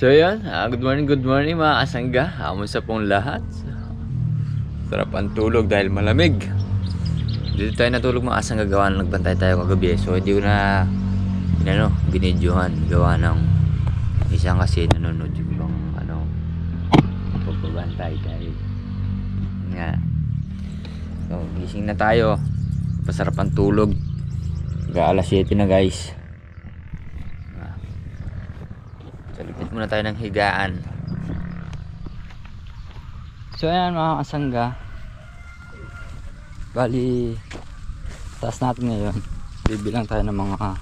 So yan, good morning mga kasangga. Kamusta pong lahat? Sarap ang tulog dahil malamig. Dito tayo natulog mga kasangga, gawa na nagbantay tayo kagabi. So hindi ko na binidyohan, gawa ng isang kasi nanonood yung ibang pagbabantay dahil nga. So gising na tayo, pasarap ang tulog. Alas 7 na guys. Salipit muna tayo ng higaan. So ayan mga kasangga, bali taas natin ngayon. Bibilang tayo ng mga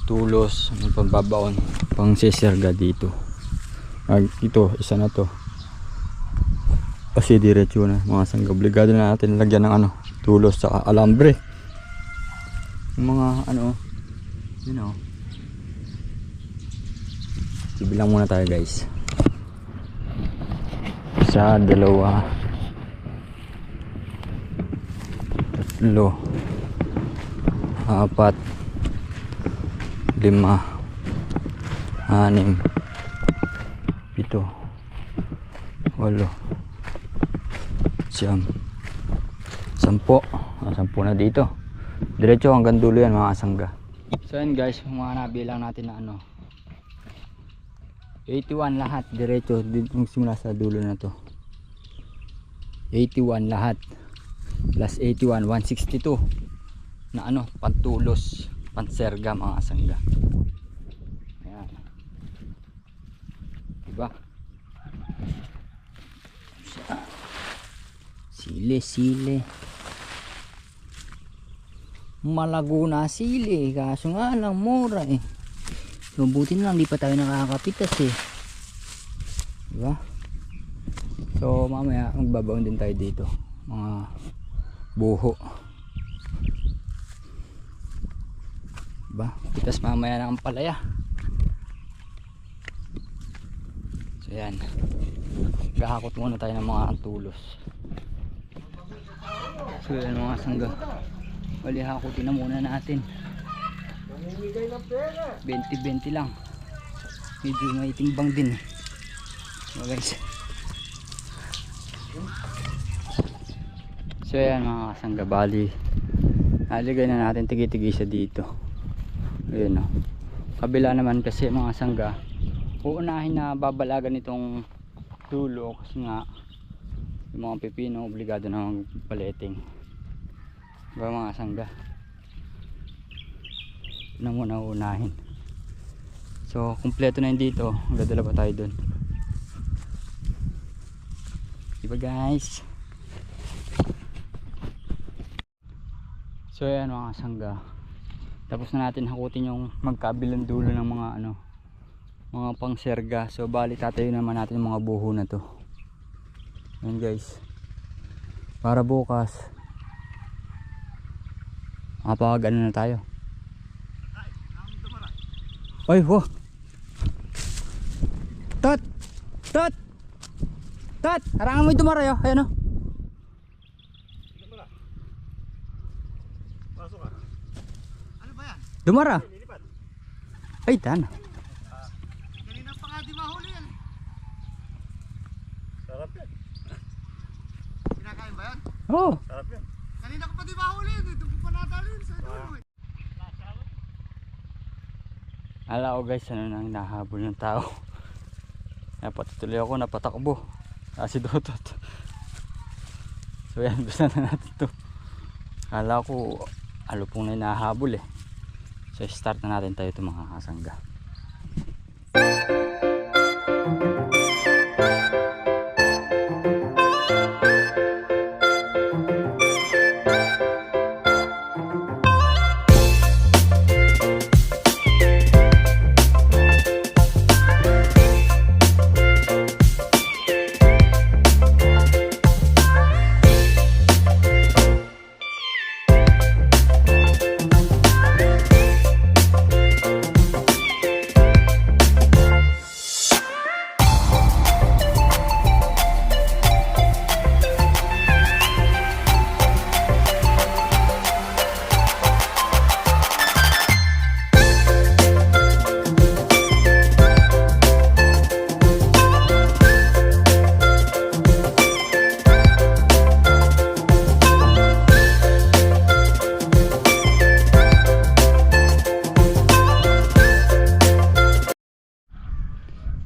tulos, ng pambabaon, pang siserga dito. Ito, isa na to. Kasi diretso na mga kasangga. Obligado na natin lagyan ng tulos sa alambre. Yung mga bibilang muna tayo guys. Isa, dalawa, tatlo, apat, lima, anim, pito, walo, siyam, sampo. Sampo na dito. Diretso hanggang dulo yan mga kasangga. So yan guys, mga nabilang natin na 81 lahat diretso simula sa dulo na to. 81 lahat plus 81, 162 na pantulos, panserga mga kasangga. Ayan, diba? Sili malago na sili, kaso nga lang mura eh. Mabuti na lang di pa tayo nakakapitas eh, diba? So mamaya magbabaon din tayo dito mga buho, diba? Pitas mamaya ng palaya. So yan, gahakot muna tayo ng mga tulos. So yan mga sangga, bali hakutin na muna natin. 20-20 lang, medyo may timbang din guys. So yan mga kasangga, bali naligay na natin tigi-tigisa dito. Ayun kabila naman kasi mga kasangga, uunahin na babalagan itong dulo kasi nga yung mga pepino obligado na magpaleting, diba mga kasangga? Na muna unahin. So kumpleto na yun dito, dadala pa tayo dun, diba guys? So yan mga kasangga, tapos na natin hakutin yung magkabilang dulo ng mga mga pang serga. So bali tatayo naman natin yung mga buho na to. Yan guys, para bukas mapag na tayo. Oy, ho. Tot. Harangan mo yung tumara yo. Ayan o. Pasok ka. Ano ba yan? Dumara. Ay, tan. Kanina pa nga di mahuli yan. Sarap yan. Kinakain ba yan? Oo. Sarap yan. Kanina ko pa di mahuli yan. Ito ko pa nadalhin sa dulo. Ala ko guys, nang nahabol ng tao. Napatuloy ako, napatakbo. Kasi dotot. So yan, gusto na natin to. Ala ko, alupong na nahabol eh. So start na natin tayo ito mga kasangga.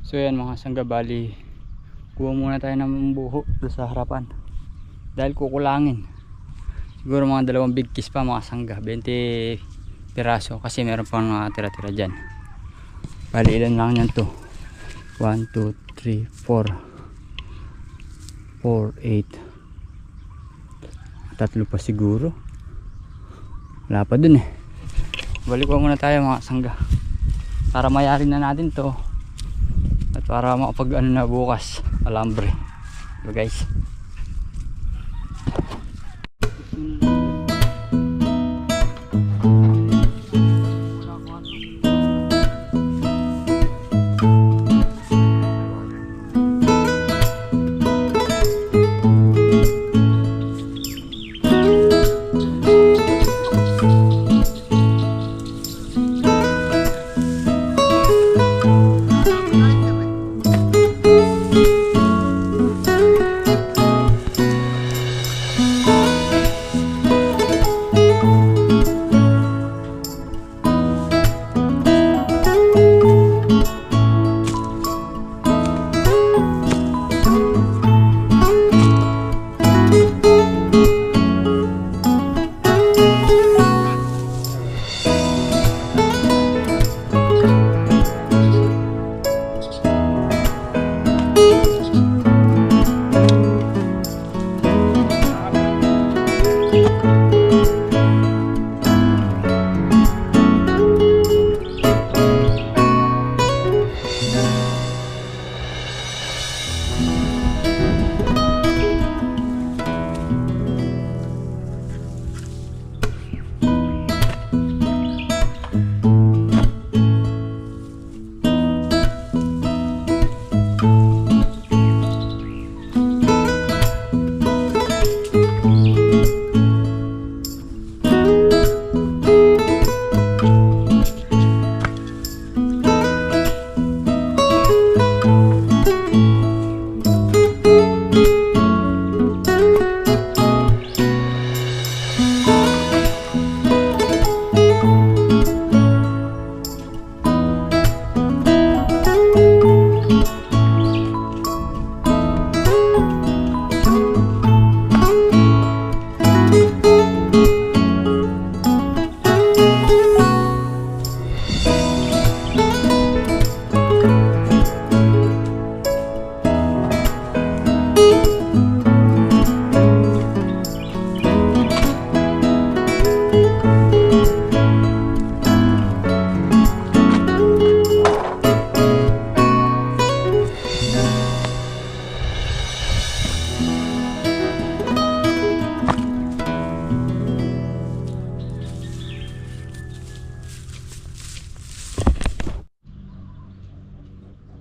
So yan mga sangga, bali kuha muna tayo ng buho doon sa harapan dahil kukulangin. Siguro mga 2 big kiss pa mga sangga, 20 piraso kasi meron pang tira-tira dyan. Bali ilan lang yan to, 1, 2, 3, 4 8, tatlo pa siguro, wala pa dun eh. Balik ko muna tayo mga sangga para mayari na natin to at para makapag ano na bukas alambre. So guys,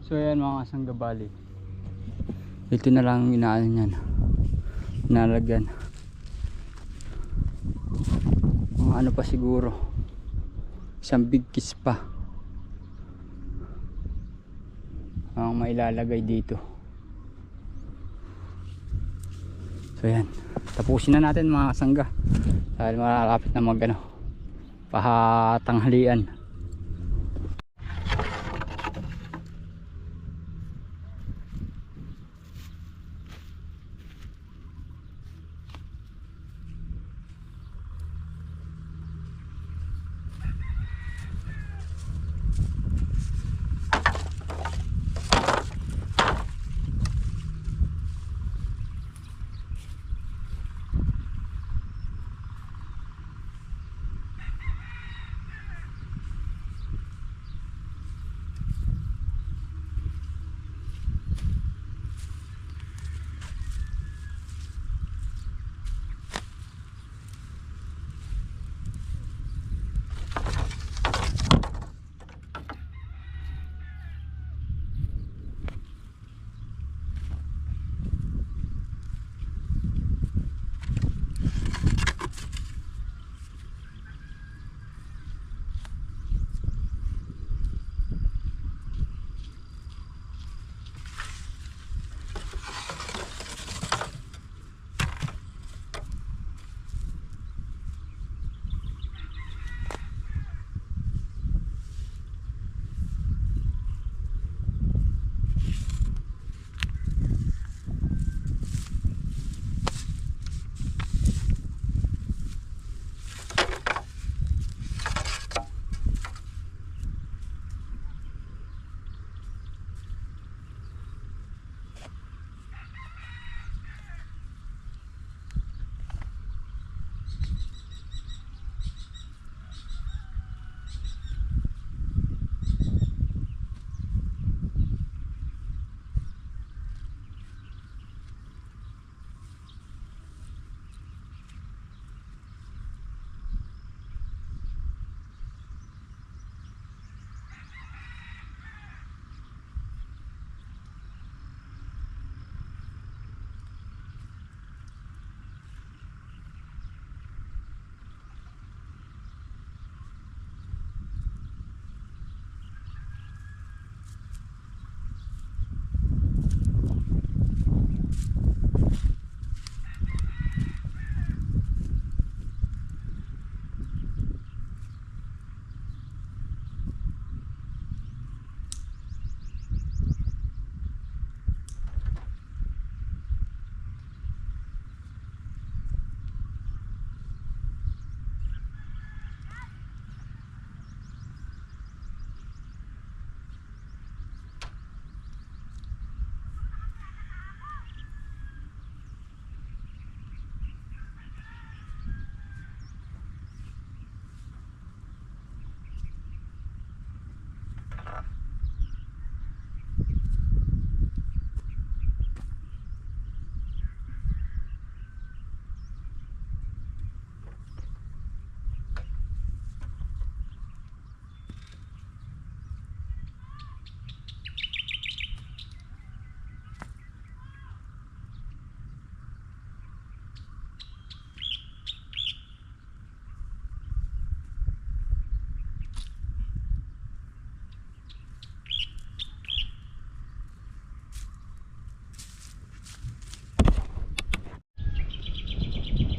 so yan mga sangga, bali ito na lang inaano niyan, nalagyan mga ano pa siguro, isang big kiss pa ang mailalagay dito. So yan, tapusin na natin mga sangga dahil malapit na mag ano, pahatanghalian.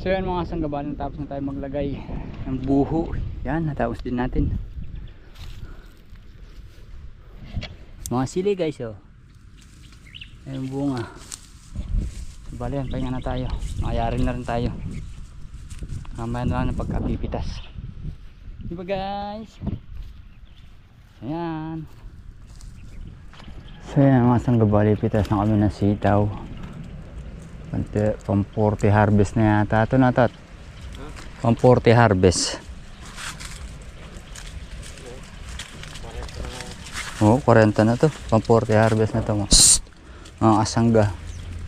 So yan mga sanggabalan, tapos na tayo maglagay ng buho. Yan, natapos din natin. Mga sili guys, oh. Ayun bunga. Bale yan, pahinga na tayo. Makayarin na rin tayo. Mamaya na lang ng pagkapipitas. Diba guys? Ayan. So yan mga sanggabali, pitas na kami ng sitaw. Pang 40 harvest na yata ito na tat. Pang 40 harvest. Oo, 40 na to. Pang 40 harvest na to. Mga asangga.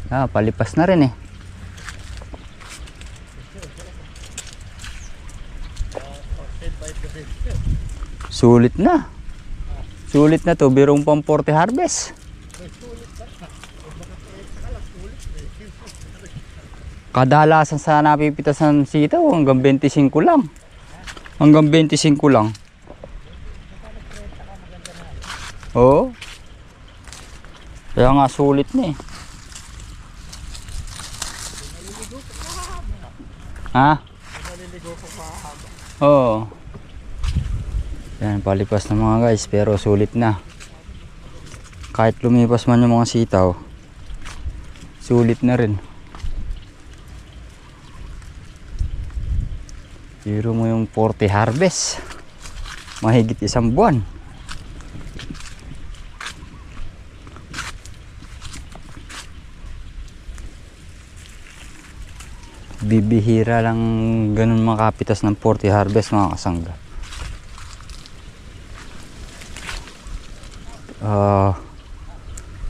Ah, palipas na rin eh. Sulit na. Sulit na to, birong pang 40 harvest. Kadalasan sa napipitas ng sitaw hanggang 25 lang. Hanggang 25 lang. Oo. Kaya nga sulit na eh. Ha? Oo. Yan, palipas na mga guys, pero sulit na. Kahit lumipas man yung mga sitaw, sulit na rin. Biro mo yung 40 harvest, mahigit isang buwan. Bibihira lang ganun makapitas ng 40 harvest mga kasangga.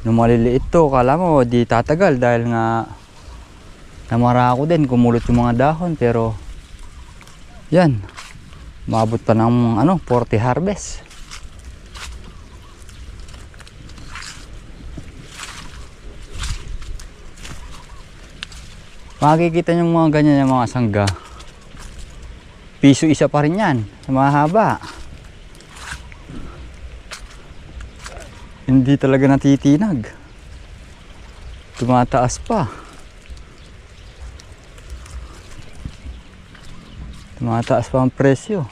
Nung maliliit to, kala mo di tatagal dahil nga namara ako din, kumulot yung mga dahon, pero yan, maabot pa ng 40 harvest. Makikita nyo mga ganyan yung mga sangga, piso isa pa rin yan sa mahaba. Hindi talaga natitinag, tumataas pa. Tumataas pa ang presyo.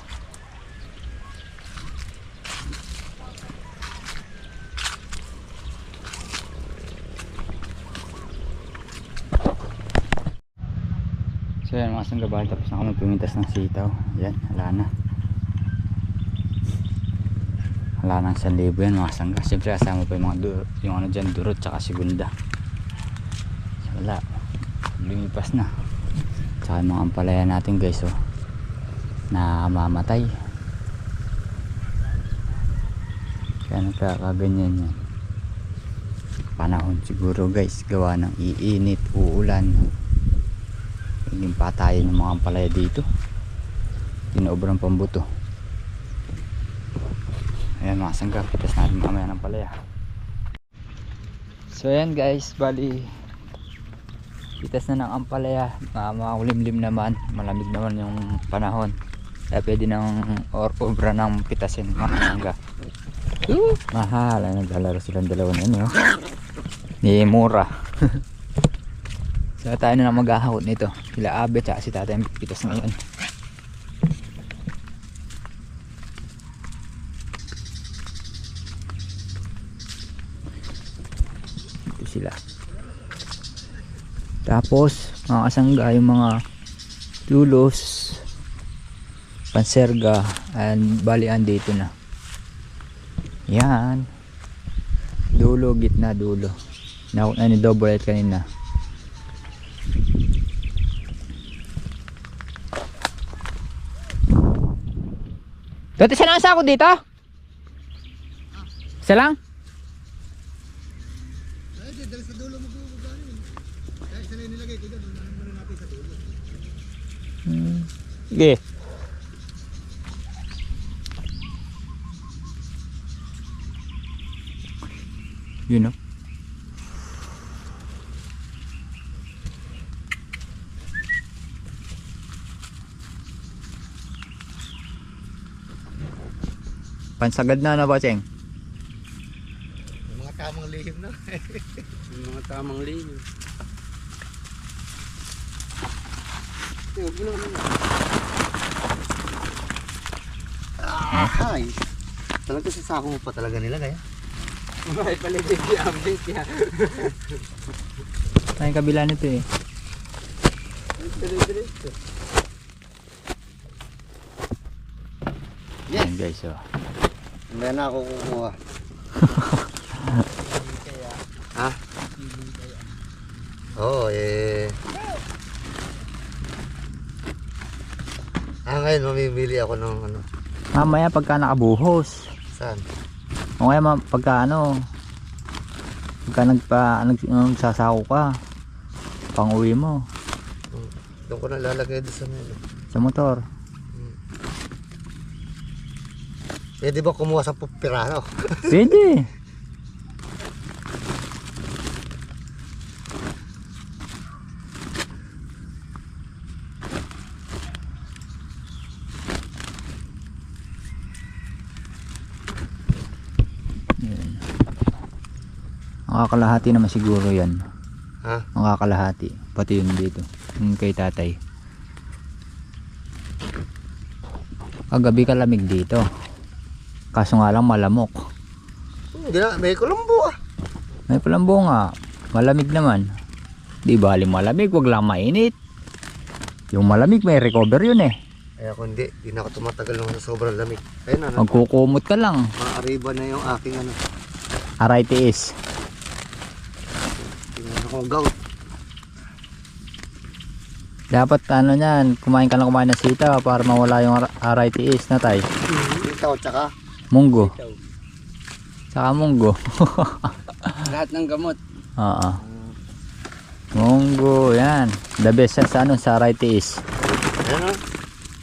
So yan mga sanggabal, tapos na kami pumintas ng sitaw. Yan, wala na. Wala nang 1,000 yan mga sangga. Siyempre kasama pa yung mga yung ano dyan, durot tsaka segunda. So, wala, lumipas na. Tsaka yung mga ampalaya natin guys, oh, na mamatay. Kaya nagkakaganyan yan. Panahon siguro guys, gawa ng iinit, uulan. Hindi patayin ng mga ampalaya dito. Tinobrang pambuto. Ayan mga sangga, pitas natin mamaya ng palaya. So ayan guys, bali pitas na ng ampalaya. Makulimlim naman, malamig naman yung panahon, kaya pwede nang obra ng pitasin mga sangga. Mahal, ay naglalaro silang dalawa na yun, oh. Ni mura. So tayo na maghahakot nito, sila Abe at si tatay pitas ngayon. Sila. Tapos mga kasangga, yung mga tulos, panserga, and balian dito na. Yan. Dulo, gitna, dulo. Nakot na ni double light kanina. Dati isa lang ako dito? Isa lang? Dahil sa dulo magagaling. Dahil sa nilagay ko dyan, muna natin sa dulo. Sige. Yun, no? Pansagad na ba, Cheng? Yung mga tamang lihim na. Yung mga tamang lihim. Ay. Talaga sa sako mo pa talaga nilagay. May paligid si Ambit ya. Ay, kabila nito eh. Yes. Ayan guys, oh. Hindi na ako kukuha. Ha? Oo, ngayon mamimili ako ng ano. Mamaya pagka nakabuhos. Saan? O kaya pagka nagsasako ka, pang uwi mo, Doon ko na lalagay doon sa melo. sa motor. Pwede ba kumuha sa piraso? Pwede. Yan. Makakalahati naman siguro yan. Ha? Makakalahati. Pati yun dito. Yung kay tatay. Kagabi kalamig dito. Kaso nga lang malamok. Hindi na, may kulambo ah. May palambo nga. Malamig naman. Di bali malamig, wag lang mainit. Yung malamig may recover yun eh. Ay ako hindi na ako tumatagal naman sa sobrang lamig. Ayun na, Magkukumot ka lang. maariba na yung aking ano. Arthritis. Tingnan ako gout. Dapat ano yan, kumain ka ng sitaw para mawala yung arthritis na tay. Ikaw tsaka Munggo. Saka munggo. Lahat ng gamot. Oo. Munggo, yan. The best sa arthritis. Ayan o.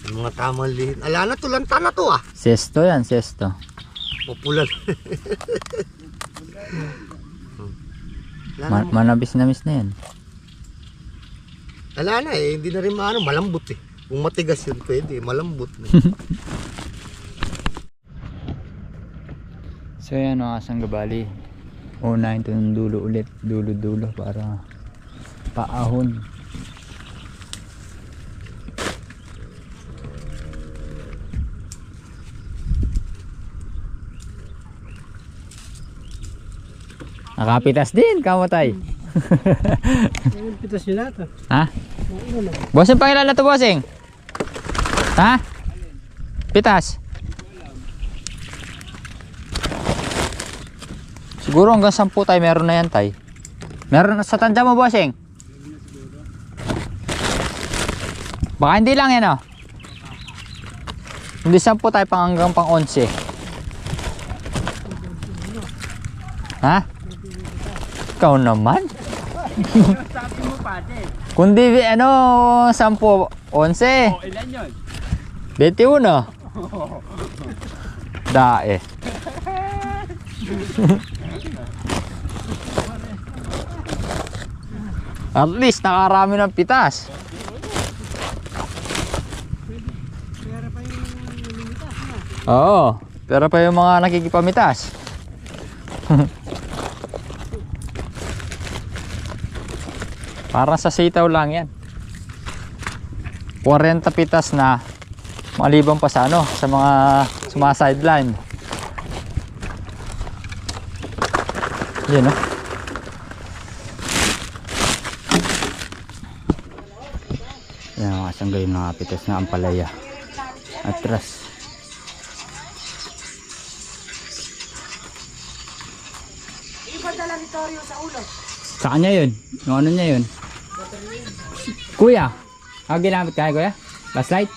Yung mga tamang lihin. Ala na to, lanta na to ah. Sesto yan, sesto. Popular. Ala na, Manabis-nabis na yan. ala na eh, hindi na rin maano, malambot eh. Kung matigas yun pwede, malambot na. So yan mga sanggabali. Unahin ito ng dulo ulit. Dulo-dulo para paahon. Nakapitas din, kamatay. Pitas nila ito. Ha? Bossing, pangilan na to, bossing? Ha? Pitas? Siguro hanggang 10 tayo meron na yan tay. Meron na sa tanda mo, bossing? Baka hindi lang yan oh. Hindi 10 tayo hanggang pang 11. Ha? Ikaw naman? Sabi mo pate. Kundi ano 10, 11, Ilan yun? 21. Dae. At least nakarami ng pitas. Oo, pero pa yung mga nakikipamitas. Parang sa sitaw lang yan. 40 pitas na maliban pa sa ano, sa mga sideline. Yan oh. Yan mga sanggay, mga pitas na ampalaya. Atras. Ipadala ni Torio sa ulo. Sa kanya yun? Yung ano niya yun? Kuya, ginamit ka kuya? Flashlight?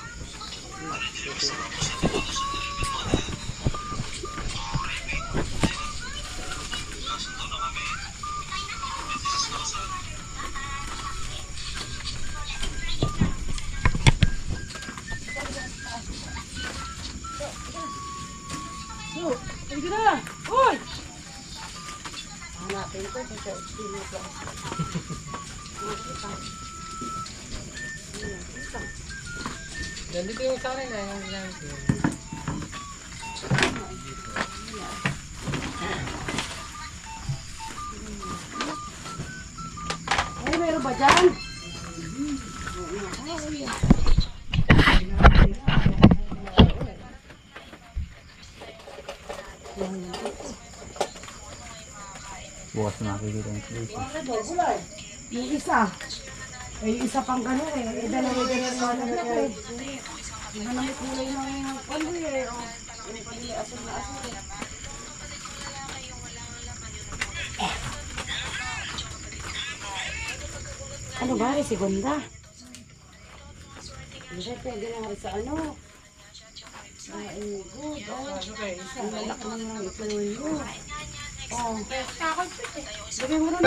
Sige na! Uy! Hanapin ko sa pinito. Nandito yung sa akin yung Ay, meron ba dyan? bukas makikita yung place. Yung isa. Eh, yung isa pang gano'n eh. Eh, dalawa na eh. Yung may kulay ng palo eh. Oh. Yung palo eh, asul na asul. Ano ba rin? Segunda? Hindi, pwede na nga rin sa ano. Ay, good. Ang lalak naman ng ito yun. Oh. Lagay mo rin.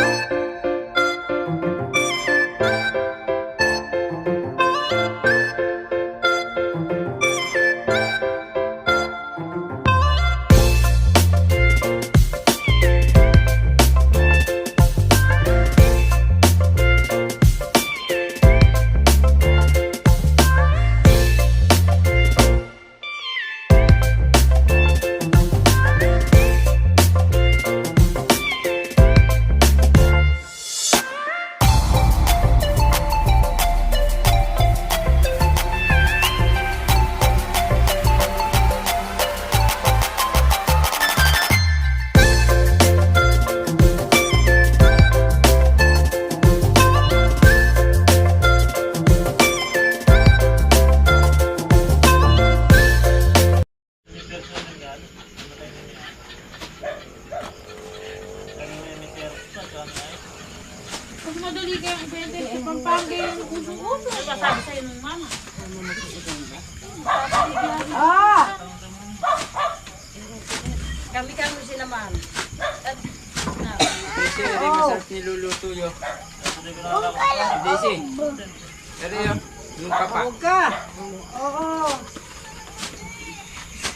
Pag madali kayong ibenta sa Pampanga yung uso-uso. Sabi sa'yo ng mama. Ah! Kami sila man. Daisy, rin masarap niluluto yun. Daisy. Pero yun, yung papa. Huwag ka. Oo.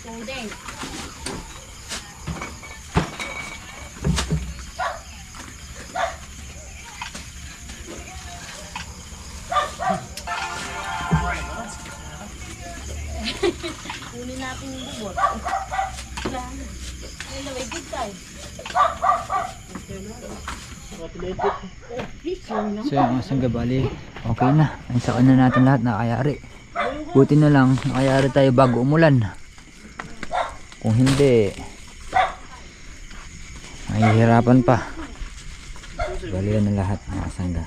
Puding. Kunin natin yung bubot. Ay, laway, good time. So yung asang gabali, okay na. Ay sa na natin lahat nakayari. Buti na lang, nakayari tayo bago umulan. Kung hindi, mahihirapan pa. Balian na lahat ng asangga.